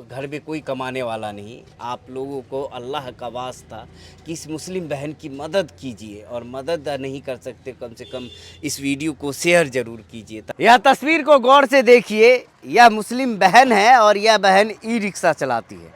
घर में कोई कमाने वाला नहीं, आप लोगों को अल्लाह का वास्ता कि इस मुस्लिम बहन की मदद कीजिए, और मदद नहीं कर सकते कम से कम इस वीडियो को शेयर जरूर कीजिए। यह तस्वीर को गौर से देखिए, यह मुस्लिम बहन है और यह बहन ई रिक्शा चलाती है।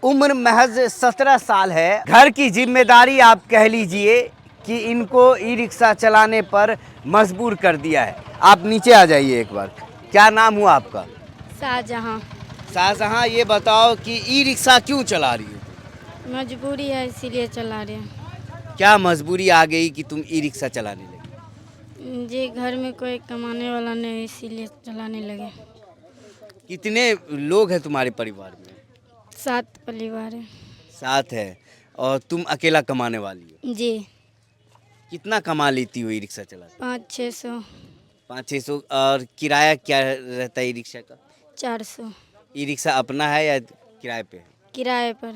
उम्र महज 17 साल है। घर की जिम्मेदारी आप कह लीजिए कि इनको ई रिक्शा चलाने पर मजबूर कर दिया है। आप नीचे आ जाइए एक बार। क्या नाम हुआ आपका? शाहजहाँ। शाहजहाँ, ये बताओ कि ई रिक्शा क्यों चला रही हो? मजबूरी है इसीलिए चला रहे हैं। क्या मजबूरी आ गई कि तुम ई रिक्शा चलाने लगे? जी, घर में कोई कमाने वाला नहीं इसीलिए चलाने लगे। कितने लोग हैं तुम्हारे परिवार में? 7 परिवार है। 7 है और तुम अकेला कमाने वाली हो। जी। कितना कमा लेती हो ई रिक्शा चला? 500-600। 500-600। और किराया क्या रहता है ई रिक्शा का? 400। ई रिक्शा अपना है या किराए पे है? किराए पर।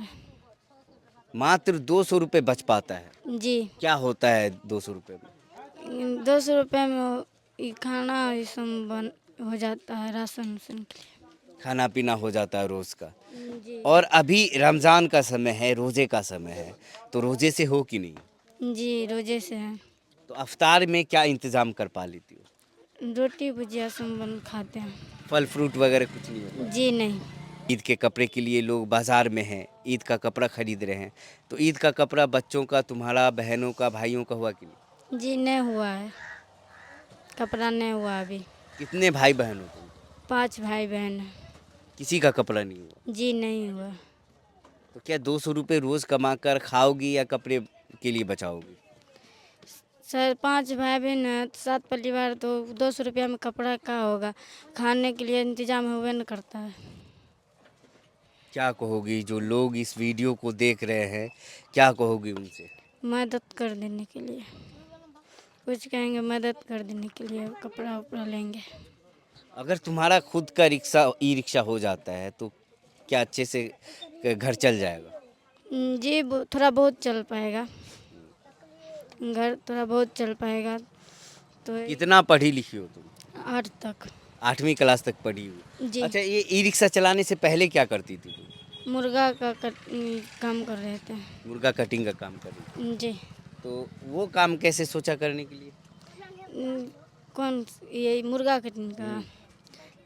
मात्र 200 रुपये बच पाता है। जी। क्या होता है 200 रुपये में? 200 रुपये में ये खाना ये सब बन हो जाता है, राशन उसन के लिए। खाना पीना हो जाता है रोज़ का। जी। और अभी रमज़ान का समय है, रोज़े का समय है, तो रोज़े से हो कि नहीं? जी, रोजे से है। तो अफ्तार में क्या इंतज़ाम कर पा लेती हो? रोटी भुजिया सब बन खाते हैं। फल फ्रूट वगैरह कुछ नहीं होता? जी नहीं। ईद के कपड़े के लिए लोग बाज़ार में हैं, ईद का कपड़ा खरीद रहे हैं, तो ईद का कपड़ा बच्चों का, तुम्हारा, बहनों का, भाइयों का हुआ कि नहीं? जी नहीं हुआ है, कपड़ा नहीं हुआ अभी। कितने भाई बहन हो तुम? 5 भाई बहन हैं। किसी का कपड़ा नहीं हुआ? जी नहीं हुआ। तो क्या 200 रुपये रोज़ कमा कर खाओगी या कपड़े के लिए बचाओगी? सर 5 भाई बहन है, 7 परिवार, तो 200 रुपया में कपड़ा का होगा, खाने के लिए इंतजाम होवे न करता है। क्या कहोगी जो लोग इस वीडियो को देख रहे हैं, क्या कहोगी उनसे? मदद कर देने के लिए कुछ कहेंगे, मदद कर देने के लिए कपड़ा उपड़ा लेंगे। अगर तुम्हारा खुद का रिक्शा, ई रिक्शा हो जाता है तो क्या अच्छे से घर चल जाएगा? जी थोड़ा बहुत चल पाएगा, घर थोड़ा बहुत चल पाएगा। तो कितना पढ़ी लिखी हो तुम? 8 तक। 8वीं क्लास तक पढ़ी हो। जी। अच्छा, ये ई रिक्शा चलाने से पहले क्या करती थी तुम? मुर्गा का काम कर रहे थे। मुर्गा कटिंग का काम कर रही थी। जी। तो वो काम कैसे सोचा करने के लिए? कौन ये मुर्गा कटिंग का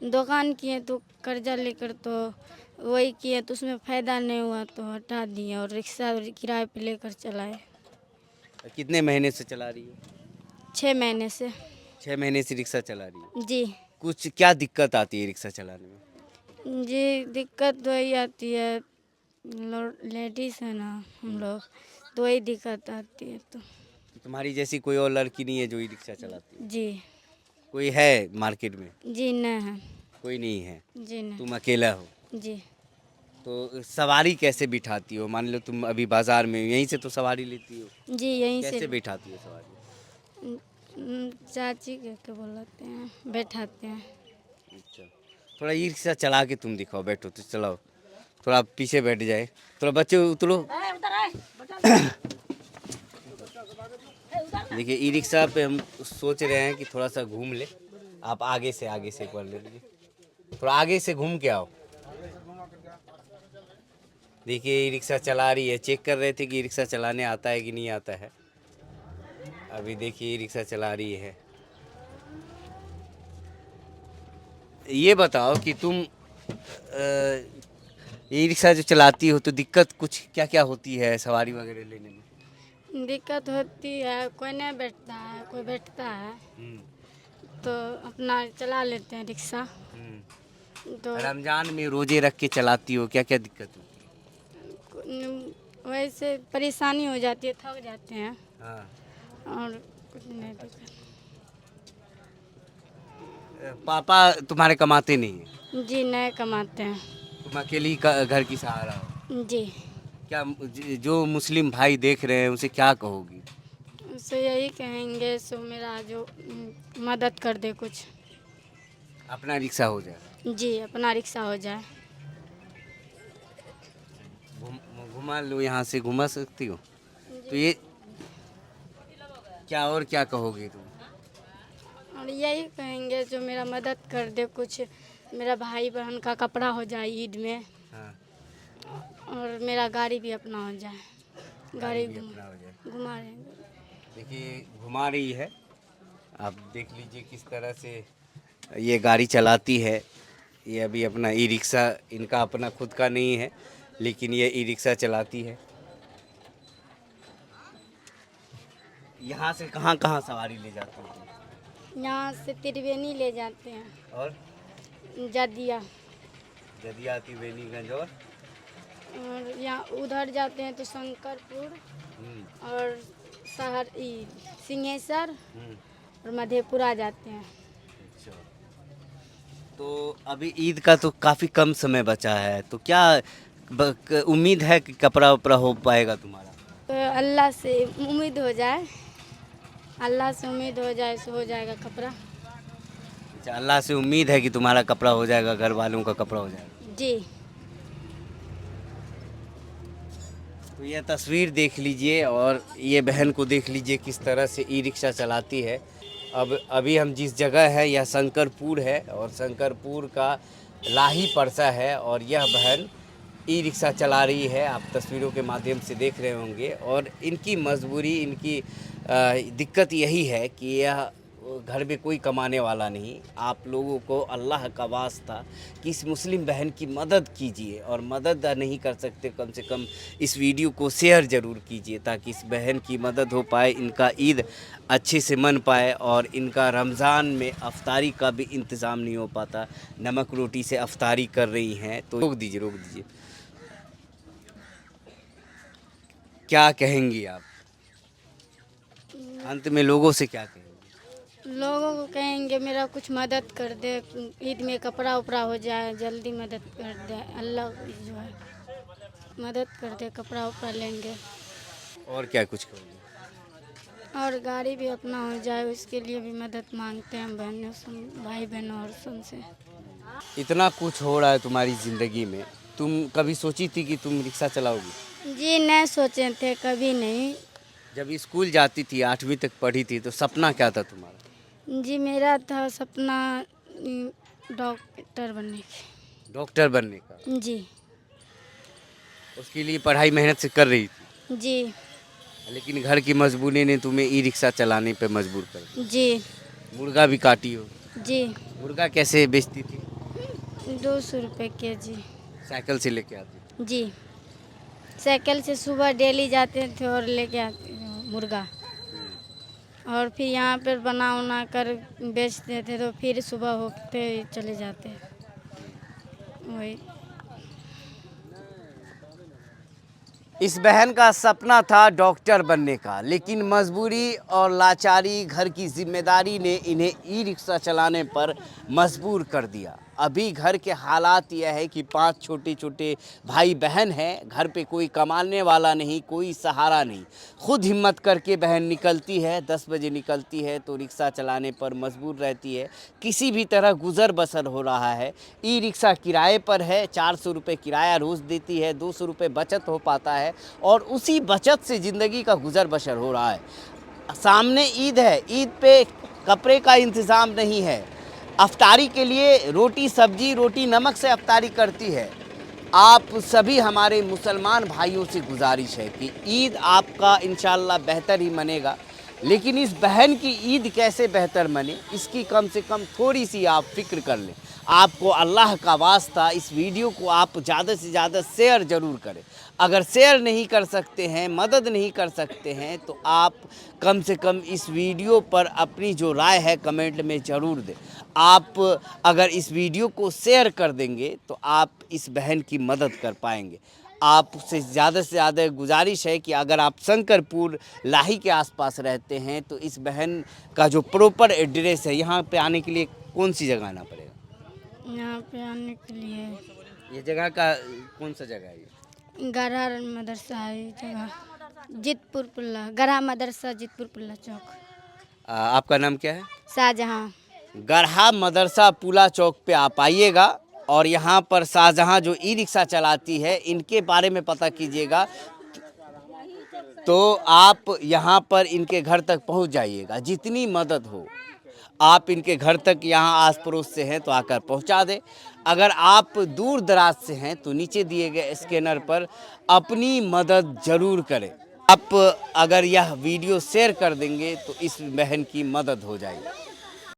दुकान किए तो कर्जा लेकर, तो वही किए तो उसमें फ़ायदा नहीं हुआ तो हटा दिए और रिक्शा किराए पे लेकर चलाए। कितने महीने से चला रही हो? 6 महीने से। 6 महीने से रिक्शा चला रही हो। जी। कुछ क्या दिक्कत आती है रिक्शा चलाने में? जी दिक्कत तो वही आती है, लेडीज़ है ना हम लोग, तो वही दिक्कत आती है। तो तुम्हारी जैसी कोई और लड़की नहीं है जो ई रिक्शा चलाती है? जी। कोई है मार्केट में? जी नहीं है। कोई नहीं है। जी नहीं। तुम अकेला हो। जी। तो सवारी कैसे बिठाती हो? मान लो तुम अभी बाजार में, यहीं से तो सवारी लेती हो। जी यहीं कैसे से बिठाती हो सवारी? चाची के बोलाते हैं, बैठाते हैं। अच्छा, थोड़ा ई रिक्शा चला के तुम दिखाओ, बैठो तो चलाओ, थोड़ा पीछे बैठ जाए, थोड़ा बच्चे उतरो। देखिए, ई रिक्शा पे हम सोच रहे हैं कि थोड़ा सा घूम ले। आप आगे से एक बार ले लीजिए, थोड़ा आगे से घूम के आओ। देखिए, ई रिक्शा चला रही है। चेक कर रहे थे कि ई रिक्शा चलाने आता है कि नहीं आता है। अभी देखिए, ई रिक्शा चला रही है। ये बताओ कि तुम ई रिक्शा जो चलाती हो तो दिक्कत कुछ क्या क्या होती है सवारी वगैरह लेने में? दिक्कत होती है, कोई नहीं बैठता है, कोई बैठता है तो अपना चला लेते हैं रिक्शा। तो रमजान में रोजे रख के चलाती हो, क्या क्या दिक्कत होती वैसे परेशानी हो जाती है, थक जाते हैं है? हाँ। और कुछ नहीं दिक्कत। पापा तुम्हारे कमाते नहीं हैं? जी नहीं कमाते हैं। तुम अकेली घर की सहारा हो। जी। क्या जो मुस्लिम भाई देख रहे हैं उसे क्या कहोगी? उससे यही कहेंगे सो मेरा जो मदद कर दे कुछ। अपना रिक्शा हो जाए। जी अपना रिक्शा हो जाए। घुमा लो, यहाँ से घुमा सकती हो। तो ये क्या और क्या कहोगे तुम? और यही कहेंगे जो मेरा मदद कर दे कुछ, मेरा भाई बहन का कपड़ा हो जाए ईद में। हाँ, और मेरा गाड़ी भी अपना हो जाए, गाड़ी भी अपना हो जाए। घुमा रहे हैं। देखिए घुमा रही है, आप देख लीजिए किस तरह से ये गाड़ी चलाती है। ये अभी अपना ई रिक्शा इनका अपना खुद का नहीं है, लेकिन ये ई रिक्शा चलाती है। यहाँ से कहाँ कहाँ सवारी ले जाती है? यहाँ से त्रिवेणी ले जाते हैं, और जदिया, जदिया त्रिवेणीगंज और यहाँ उधर जाते हैं तो शंकरपुर और सिंहेश्वर और मधेपुरा जाते हैं। अच्छा, तो अभी ईद का तो काफ़ी कम समय बचा है, तो क्या उम्मीद है कि कपड़ा उपड़ा हो पाएगा तुम्हारा? तो अल्लाह से उम्मीद हो जाए, अल्लाह से उम्मीद हो जाए तो हो जाएगा कपड़ा। अच्छा, अल्लाह से उम्मीद है कि तुम्हारा कपड़ा हो जाएगा, घर वालों का कपड़ा हो जाएगा। जी। तो ये तस्वीर देख लीजिए और ये बहन को देख लीजिए किस तरह से ई रिक्शा चलाती है। अब अभी हम जिस जगह है यह शंकरपुर है और शंकरपुर का लाही परसा है और यह बहन ई रिक्शा चला रही है। आप तस्वीरों के माध्यम से देख रहे होंगे और इनकी मजबूरी, इनकी दिक्कत यही है कि यह घर में कोई कमाने वाला नहीं। आप लोगों को अल्लाह का वास्ता कि इस मुस्लिम बहन की मदद कीजिए और मदद नहीं कर सकते कम से कम इस वीडियो को शेयर ज़रूर कीजिए ताकि इस बहन की मदद हो पाए, इनका ईद अच्छे से मन पाए और इनका रमज़ान में अफ्तारी का भी इंतज़ाम नहीं हो पाता, नमक रोटी से अफ्तारी कर रही हैं। तो रोक दीजिए। क्या कहेंगी आप अंत में, लोगों से क्या कहेंगे? लोगों को कहेंगे मेरा कुछ मदद कर दे, ईद में कपड़ा उपड़ा हो जाए, जल्दी मदद कर दे, अल्लाह जो है मदद कर दे, कपड़ा उपड़ा लेंगे। और क्या कुछ कहोगे? और गाड़ी भी अपना हो जाए उसके लिए भी मदद मांगते हैं बहनों से, भाई बहनों और सबसे। इतना कुछ हो रहा है तुम्हारी ज़िंदगी में, तुम कभी सोची थी कि तुम रिक्शा चलाओगी? जी नहीं सोचे थे, कभी नहीं। जब स्कूल जाती थी, 8वीं तक पढ़ी थी, तो सपना क्या था तुम्हारा? जी मेरा था सपना डॉक्टर बनने का। डॉक्टर बनने का? जी। उसके लिए पढ़ाई मेहनत से कर रही थी? जी। लेकिन घर की मजबूरी ने तुम्हें ई रिक्शा चलाने पे मजबूर कर दिया। जी। मुर्गा भी काटी हो? जी। मुर्गा कैसे बेचती थी? 200 रुपये के जी। साइकिल से लेके आती? जी, साइकिल से सुबह डेली जाते थे और लेके आते मुर्गा, और फिर यहाँ पर बना कर बेचते थे, तो फिर सुबह होते चले जाते वही। इस बहन का सपना था डॉक्टर बनने का, लेकिन मजबूरी और लाचारी, घर की जिम्मेदारी ने इन्हें ई रिक्शा चलाने पर मजबूर कर दिया। अभी घर के हालात यह है कि 5 छोटे छोटे भाई बहन हैं, घर पे कोई कमाने वाला नहीं, कोई सहारा नहीं। खुद हिम्मत करके बहन निकलती है, 10 बजे निकलती है तो रिक्शा चलाने पर मजबूर रहती है। किसी भी तरह गुजर बसर हो रहा है। ई रिक्शा किराए पर है, 400 रुपये किराया रोज़ देती है, 200 रुपये बचत हो पाता है और उसी बचत से ज़िंदगी का गुजर बसर हो रहा है। सामने ईद है, ईद पे कपड़े का इंतज़ाम नहीं है, अफ्तारी के लिए रोटी सब्जी, रोटी नमक से अफ्तारी करती है। आप सभी हमारे मुसलमान भाइयों से गुजारिश है कि ईद आपका इंशाअल्लाह बेहतर ही मनेगा, लेकिन इस बहन की ईद कैसे बेहतर मने इसकी कम से कम थोड़ी सी आप फिक्र कर लें। आपको अल्लाह का वास्ता इस वीडियो को आप ज़्यादा से ज़्यादा शेयर ज़रूर करें। अगर शेयर नहीं कर सकते हैं, मदद नहीं कर सकते हैं, तो आप कम से कम इस वीडियो पर अपनी जो राय है कमेंट में ज़रूर दें। आप अगर इस वीडियो को शेयर कर देंगे तो आप इस बहन की मदद कर पाएंगे। आपसे ज़्यादा गुजारिश है कि अगर आप शंकरपुर लाही के आसपास रहते हैं तो इस बहन का जो प्रॉपर एड्रेस है, यहाँ पे आने के लिए कौन सी जगह आना पड़ेगा? यहाँ पे आने के लिए ये जगह का कौन सा जगह है? ये गढ़ा मदरसा है, ये जगह जितपुर पुल्ला, गढ़ा मदरसा जितपुर पुल्ला चौक। आपका नाम क्या है? शाहजहाँ। गढ़ा मदरसा पुला चौक पे आप आइएगा और यहाँ पर शाहजहाँ जो ई रिक्शा चलाती है इनके बारे में पता कीजिएगा, तो आप यहाँ पर इनके घर तक पहुँच जाइएगा। जितनी मदद हो आप इनके घर तक यहाँ आस पड़ोस से हैं तो आकर पहुँचा दें। अगर आप दूर दराज से हैं तो नीचे दिए गए स्कैनर पर अपनी मदद ज़रूर करें। आप अगर यह वीडियो शेयर कर देंगे तो इस बहन की मदद हो जाएगी।